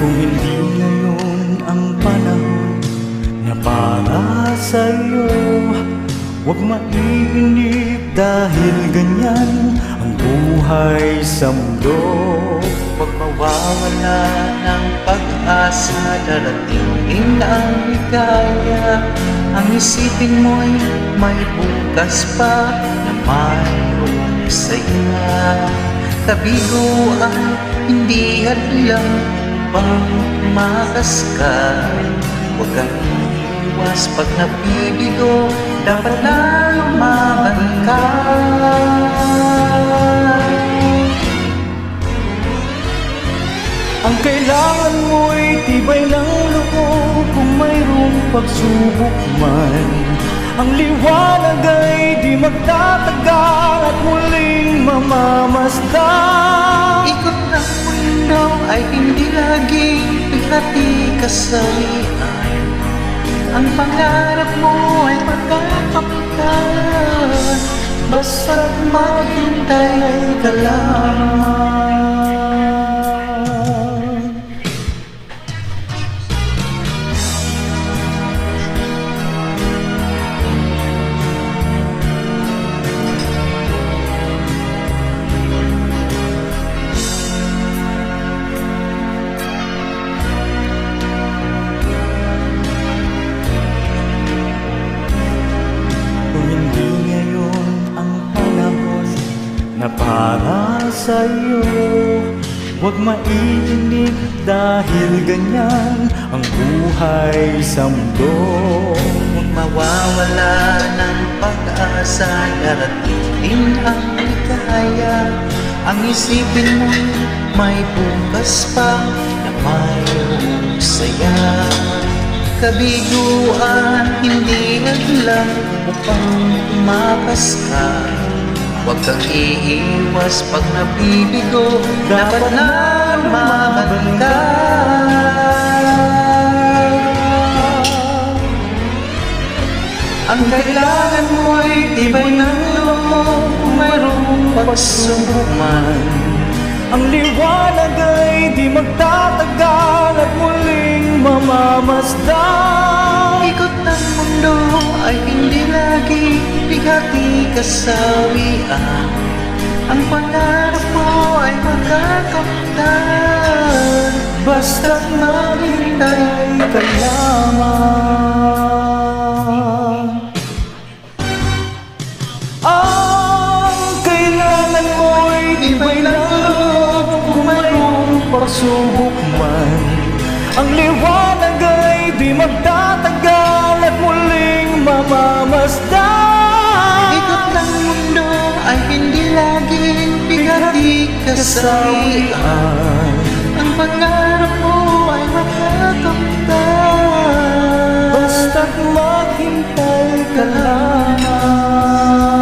Kung hindi ngayon ang panahon na para sa'yo, huwag maiinip dahil ganyan ang buhay sa mundo. Huwag mawawala ng pag-asa, darating din ang ligaya. Ang isipin mo'y may bukas pa na mayroong saya. Kabiguan, hindi hadlang upang tumakas ka. Huwag kang iwas pag nabibigo, dapat na lumaban ka. Ang kailangan mo'y tibay ng loob kung mayroong pagsubok man. Ang liwanag ay di magtatagal at muling mamamasdan. Ikot ng mundo ay hindi laging bigati kasawian. Ang pangarap mo ay magkakapitan, basta't maghintay ka lamang. Na para sa'yo, huwag maiinip dahil ganyan ang buhay sa mundo. Huwag mawawala ng pag-asa, darating din ang ligaya. Ang isipin mo may bukas pa na mayroong saya. Kabiguan, hindi hadlang upang tumakas ka. Huwag kang iiwas pag nabibigo, dapat na lumaban ka. Ang kailangan mo'y tibay ng loob kung mayroong pagsubok man. Ang liwanag ay di magtatagal at muling mamamasdan. Ikot ng mundo ay hindi lagi bigati kasawian. Ang pangarap mo ay magkakapitan, basta't maghintay ka lamang. Ang kailangan mo'y tibay ng loob kung mayroong pagsubok man. Ang liwanag ay di magtatagal at muling mamamasdan. Ikot ng mundo ay hindi laging bigati kasawian. Ang pangarap mo ay makakapitan, basta't maghintay ka lamang.